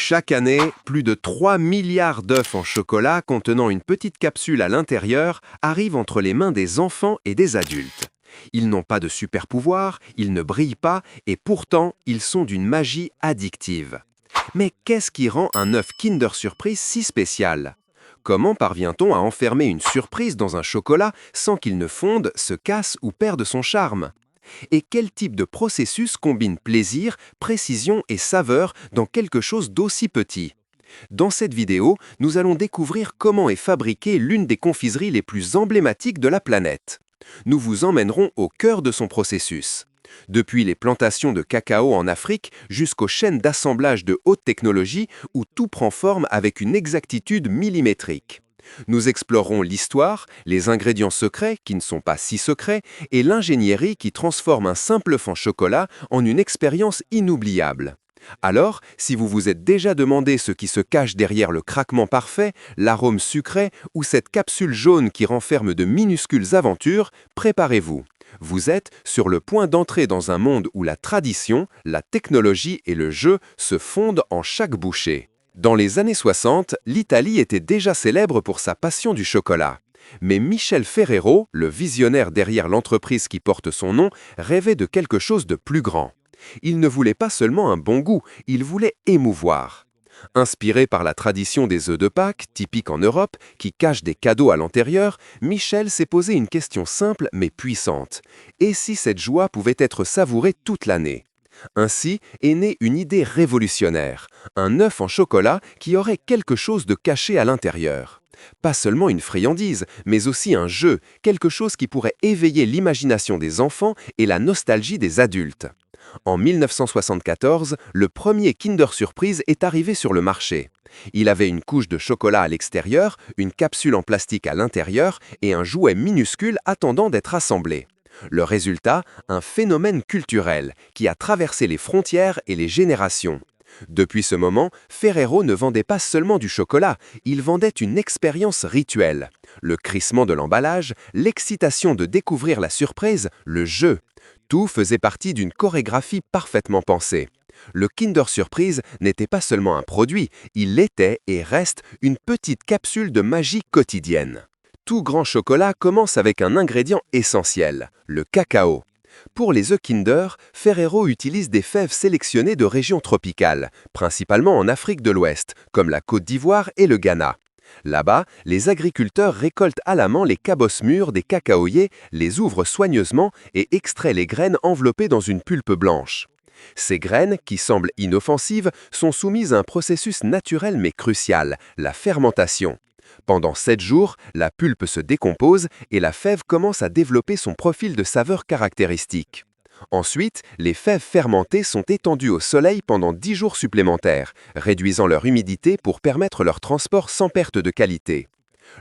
Chaque année, plus de 3 milliards d'œufs en chocolat contenant une petite capsule à l'intérieur arrivent entre les mains des enfants et des adultes. Ils n'ont pas de super pouvoir, ils ne brillent pas et pourtant ils sont d'une magie addictive. Mais qu'est-ce qui rend un œuf Kinder Surprise si spécial? Comment parvient-on à enfermer une surprise dans un chocolat sans qu'il ne fonde, se casse ou perde son charme? Et quel type de processus combine plaisir, précision et saveur dans quelque chose d'aussi petit? Dans cette vidéo, nous allons découvrir comment est fabriquée l'une des confiseries les plus emblématiques de la planète. Nous vous emmènerons au cœur de son processus. Depuis les plantations de cacao en Afrique jusqu'aux chaînes d'assemblage de haute technologie où tout prend forme avec une exactitude millimétrique. Nous explorerons l'histoire, les ingrédients secrets qui ne sont pas si secrets et l'ingénierie qui transforme un simple œuf en chocolat en une expérience inoubliable. Alors, si vous vous êtes déjà demandé ce qui se cache derrière le craquement parfait, l'arôme sucré ou cette capsule jaune qui renferme de minuscules aventures, préparez-vous. Vous êtes sur le point d'entrer dans un monde où la tradition, la technologie et le jeu se fondent en chaque bouchée. Dans les années 60, l'Italie était déjà célèbre pour sa passion du chocolat. Mais Michel Ferrero, le visionnaire derrière l'entreprise qui porte son nom, rêvait de quelque chose de plus grand. Il ne voulait pas seulement un bon goût, il voulait émouvoir. Inspiré par la tradition des œufs de Pâques, typique en Europe, qui cachent des cadeaux à l'intérieur, Michel s'est posé une question simple mais puissante. Et si cette joie pouvait être savourée toute l'année? Ainsi est née une idée révolutionnaire, un œuf en chocolat qui aurait quelque chose de caché à l'intérieur. Pas seulement une friandise, mais aussi un jeu, quelque chose qui pourrait éveiller l'imagination des enfants et la nostalgie des adultes. En 1974, le premier Kinder Surprise est arrivé sur le marché. Il avait une couche de chocolat à l'extérieur, une capsule en plastique à l'intérieur et un jouet minuscule attendant d'être assemblé. Le résultat, un phénomène culturel qui a traversé les frontières et les générations. Depuis ce moment, Ferrero ne vendait pas seulement du chocolat, il vendait une expérience rituelle. Le crissement de l'emballage, l'excitation de découvrir la surprise, le jeu. Tout faisait partie d'une chorégraphie parfaitement pensée. Le Kinder Surprise n'était pas seulement un produit, il était et reste une petite capsule de magie quotidienne. Tout grand chocolat commence avec un ingrédient essentiel, le cacao. Pour les œufs Kinder, Ferrero utilise des fèves sélectionnées de régions tropicales, principalement en Afrique de l'Ouest, comme la Côte d'Ivoire et le Ghana. Là-bas, les agriculteurs récoltent à la main les cabosses mûres des cacaoyers, les ouvrent soigneusement et extraient les graines enveloppées dans une pulpe blanche. Ces graines, qui semblent inoffensives, sont soumises à un processus naturel mais crucial, la fermentation. Pendant 7 jours, la pulpe se décompose et la fève commence à développer son profil de saveur caractéristique. Ensuite, les fèves fermentées sont étendues au soleil pendant 10 jours supplémentaires, réduisant leur humidité pour permettre leur transport sans perte de qualité.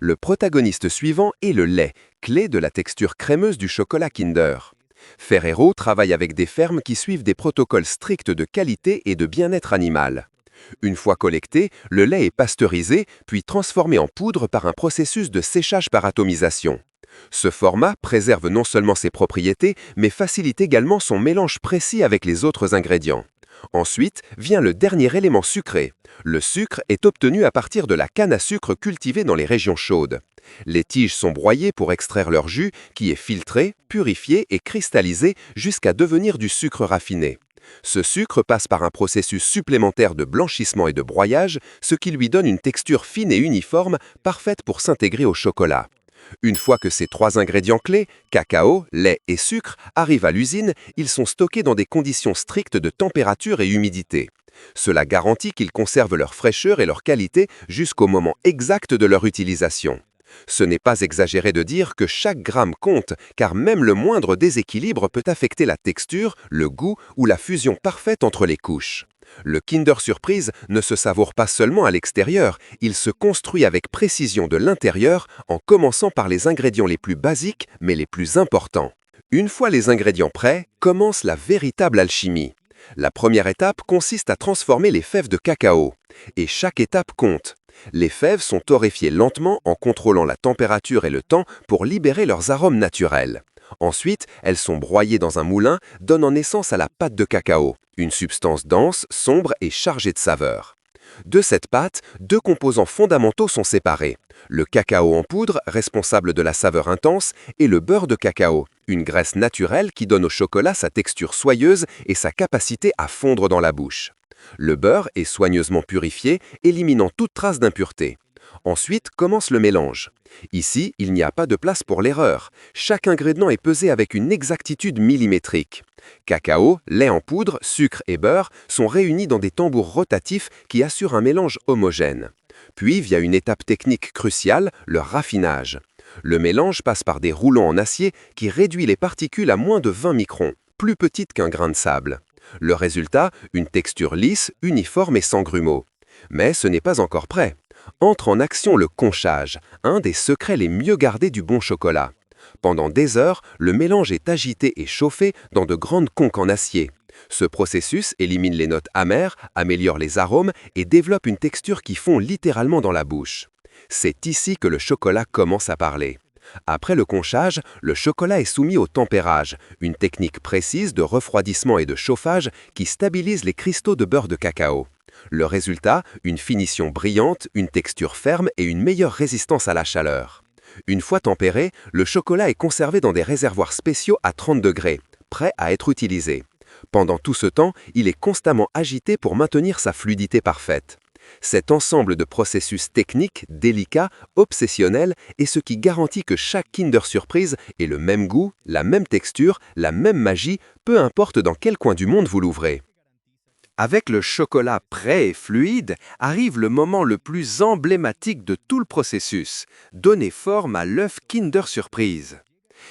Le protagoniste suivant est le lait, clé de la texture crémeuse du chocolat Kinder. Ferrero travaille avec des fermes qui suivent des protocoles stricts de qualité et de bien-être animal. Une fois collecté, le lait est pasteurisé, puis transformé en poudre par un processus de séchage par atomisation. Ce format préserve non seulement ses propriétés, mais facilite également son mélange précis avec les autres ingrédients. Ensuite vient le dernier élément sucré. Le sucre est obtenu à partir de la canne à sucre cultivée dans les régions chaudes. Les tiges sont broyées pour extraire leur jus, qui est filtré, purifié et cristallisé jusqu'à devenir du sucre raffiné. Ce sucre passe par un processus supplémentaire de blanchissement et de broyage, ce qui lui donne une texture fine et uniforme, parfaite pour s'intégrer au chocolat. Une fois que ces 3 ingrédients clés, cacao, lait et sucre, arrivent à l'usine, ils sont stockés dans des conditions strictes de température et humidité. Cela garantit qu'ils conservent leur fraîcheur et leur qualité jusqu'au moment exact de leur utilisation. Ce n'est pas exagéré de dire que chaque gramme compte, car même le moindre déséquilibre peut affecter la texture, le goût ou la fusion parfaite entre les couches. Le Kinder Surprise ne se savoure pas seulement à l'extérieur, il se construit avec précision de l'intérieur en commençant par les ingrédients les plus basiques mais les plus importants. Une fois les ingrédients prêts, commence la véritable alchimie. La première étape consiste à transformer les fèves de cacao. Et chaque étape compte. Les fèves sont torréfiées lentement en contrôlant la température et le temps pour libérer leurs arômes naturels. Ensuite, elles sont broyées dans un moulin, donnant naissance à la pâte de cacao, une substance dense, sombre et chargée de saveur. De cette pâte, deux composants fondamentaux sont séparés. Le cacao en poudre, responsable de la saveur intense, et le beurre de cacao, une graisse naturelle qui donne au chocolat sa texture soyeuse et sa capacité à fondre dans la bouche. Le beurre est soigneusement purifié, éliminant toute trace d'impureté. Ensuite commence le mélange. Ici, il n'y a pas de place pour l'erreur. Chaque ingrédient est pesé avec une exactitude millimétrique. Cacao, lait en poudre, sucre et beurre sont réunis dans des tambours rotatifs qui assurent un mélange homogène. Puis vient une étape technique cruciale, le raffinage. Le mélange passe par des roulants en acier qui réduit les particules à moins de 20 microns, plus petites qu'un grain de sable. Le résultat, une texture lisse, uniforme et sans grumeaux. Mais ce n'est pas encore prêt. Entre en action le conchage, un des secrets les mieux gardés du bon chocolat. Pendant des heures, le mélange est agité et chauffé dans de grandes conques en acier. Ce processus élimine les notes amères, améliore les arômes et développe une texture qui fond littéralement dans la bouche. C'est ici que le chocolat commence à parler. Après le conchage, le chocolat est soumis au tempérage, une technique précise de refroidissement et de chauffage qui stabilise les cristaux de beurre de cacao. Le résultat, une finition brillante, une texture ferme et une meilleure résistance à la chaleur. Une fois tempéré, le chocolat est conservé dans des réservoirs spéciaux à 30 degrés, prêts à être utilisés. Pendant tout ce temps, il est constamment agité pour maintenir sa fluidité parfaite. Cet ensemble de processus techniques, délicats, obsessionnels est ce qui garantit que chaque Kinder Surprise ait le même goût, la même texture, la même magie, peu importe dans quel coin du monde vous l'ouvrez. Avec le chocolat prêt et fluide, arrive le moment le plus emblématique de tout le processus, donner forme à l'œuf Kinder Surprise.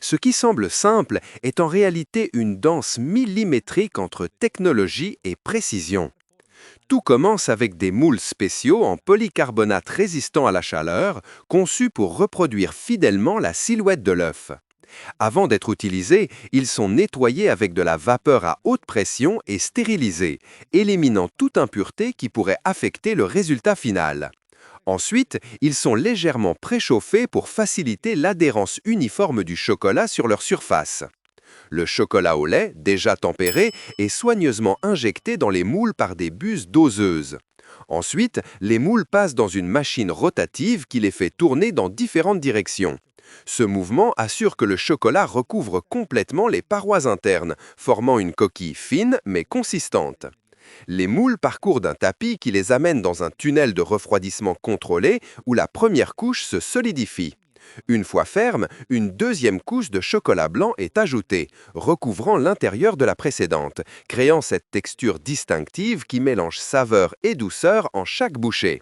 Ce qui semble simple est en réalité une danse millimétrique entre technologie et précision. Tout commence avec des moules spéciaux en polycarbonate résistant à la chaleur, conçus pour reproduire fidèlement la silhouette de l'œuf. Avant d'être utilisés, ils sont nettoyés avec de la vapeur à haute pression et stérilisés, éliminant toute impureté qui pourrait affecter le résultat final. Ensuite, ils sont légèrement préchauffés pour faciliter l'adhérence uniforme du chocolat sur leur surface. Le chocolat au lait, déjà tempéré, est soigneusement injecté dans les moules par des buses doseuses. Ensuite, les moules passent dans une machine rotative qui les fait tourner dans différentes directions. Ce mouvement assure que le chocolat recouvre complètement les parois internes, formant une coquille fine mais consistante. Les moules parcourent d'un tapis qui les amène dans un tunnel de refroidissement contrôlé où la première couche se solidifie. Une fois ferme, une deuxième couche de chocolat blanc est ajoutée, recouvrant l'intérieur de la précédente, créant cette texture distinctive qui mélange saveur et douceur en chaque bouchée.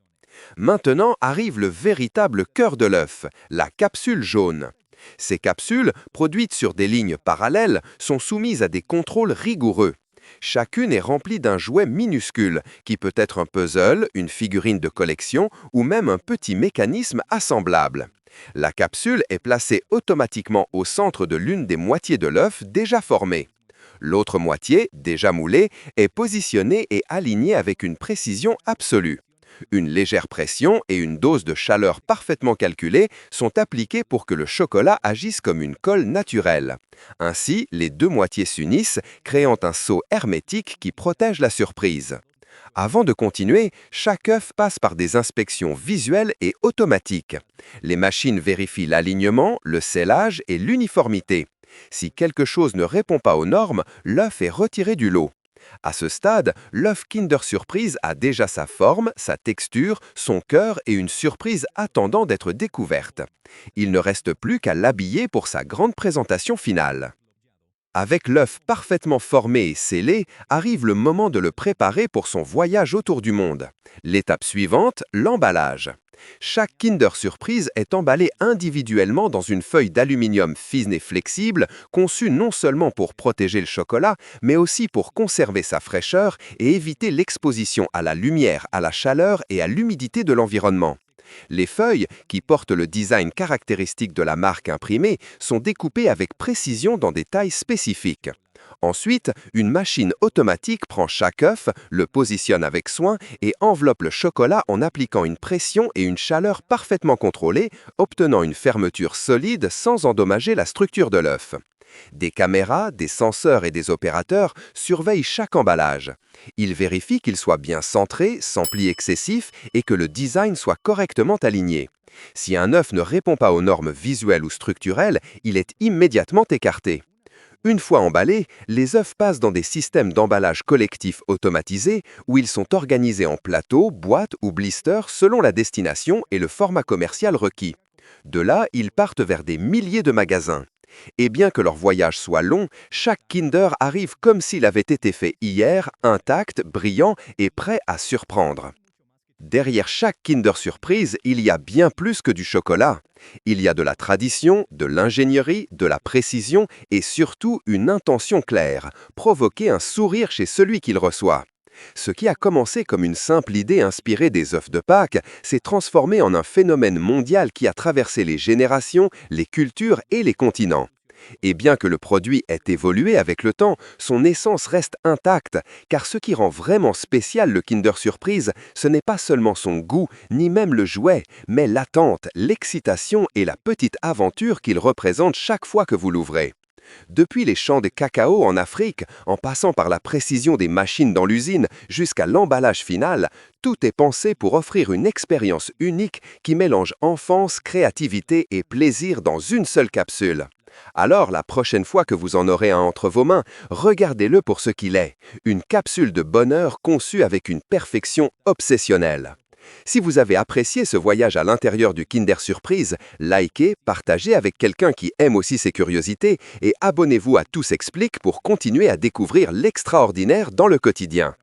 Maintenant arrive le véritable cœur de l'œuf, la capsule jaune. Ces capsules, produites sur des lignes parallèles, sont soumises à des contrôles rigoureux. Chacune est remplie d'un jouet minuscule, qui peut être un puzzle, une figurine de collection ou même un petit mécanisme assemblable. La capsule est placée automatiquement au centre de l'une des moitiés de l'œuf déjà formée. L'autre moitié, déjà moulée, est positionnée et alignée avec une précision absolue. Une légère pression et une dose de chaleur parfaitement calculée sont appliquées pour que le chocolat agisse comme une colle naturelle. Ainsi, les deux moitiés s'unissent, créant un seau hermétique qui protège la surprise. Avant de continuer, chaque œuf passe par des inspections visuelles et automatiques. Les machines vérifient l'alignement, le scellage et l'uniformité. Si quelque chose ne répond pas aux normes, l'œuf est retiré du lot. À ce stade, l'œuf Kinder Surprise a déjà sa forme, sa texture, son cœur et une surprise attendant d'être découverte. Il ne reste plus qu'à l'habiller pour sa grande présentation finale. Avec l'œuf parfaitement formé et scellé, arrive le moment de le préparer pour son voyage autour du monde. L'étape suivante, l'emballage. Chaque Kinder Surprise est emballé individuellement dans une feuille d'aluminium fine et flexible, conçue non seulement pour protéger le chocolat, mais aussi pour conserver sa fraîcheur et éviter l'exposition à la lumière, à la chaleur et à l'humidité de l'environnement. Les feuilles, qui portent le design caractéristique de la marque imprimée, sont découpées avec précision dans des tailles spécifiques. Ensuite, une machine automatique prend chaque œuf, le positionne avec soin et enveloppe le chocolat en appliquant une pression et une chaleur parfaitement contrôlées, obtenant une fermeture solide sans endommager la structure de l'œuf. Des caméras, des senseurs et des opérateurs surveillent chaque emballage. Ils vérifient qu'il soit bien centré, sans plis excessifs et que le design soit correctement aligné. Si un œuf ne répond pas aux normes visuelles ou structurelles, il est immédiatement écarté. Une fois emballés, les œufs passent dans des systèmes d'emballage collectif automatisés où ils sont organisés en plateaux, boîtes ou blisters selon la destination et le format commercial requis. De là, ils partent vers des milliers de magasins. Et bien que leur voyage soit long, chaque Kinder arrive comme s'il avait été fait hier, intact, brillant et prêt à surprendre. Derrière chaque Kinder Surprise, il y a bien plus que du chocolat. Il y a de la tradition, de l'ingénierie, de la précision et surtout une intention claire, provoquer un sourire chez celui qui le reçoit. Ce qui a commencé comme une simple idée inspirée des œufs de Pâques s'est transformé en un phénomène mondial qui a traversé les générations, les cultures et les continents. Et bien que le produit ait évolué avec le temps, son essence reste intacte, car ce qui rend vraiment spécial le Kinder Surprise, ce n'est pas seulement son goût, ni même le jouet, mais l'attente, l'excitation et la petite aventure qu'il représente chaque fois que vous l'ouvrez. Depuis les champs de cacao en Afrique, en passant par la précision des machines dans l'usine, jusqu'à l'emballage final, tout est pensé pour offrir une expérience unique qui mélange enfance, créativité et plaisir dans une seule capsule. Alors, la prochaine fois que vous en aurez un entre vos mains, regardez-le pour ce qu'il est, une capsule de bonheur conçue avec une perfection obsessionnelle. Si vous avez apprécié ce voyage à l'intérieur du Kinder Surprise, likez, partagez avec quelqu'un qui aime aussi ces curiosités et abonnez-vous à Tout s'explique pour continuer à découvrir l'extraordinaire dans le quotidien.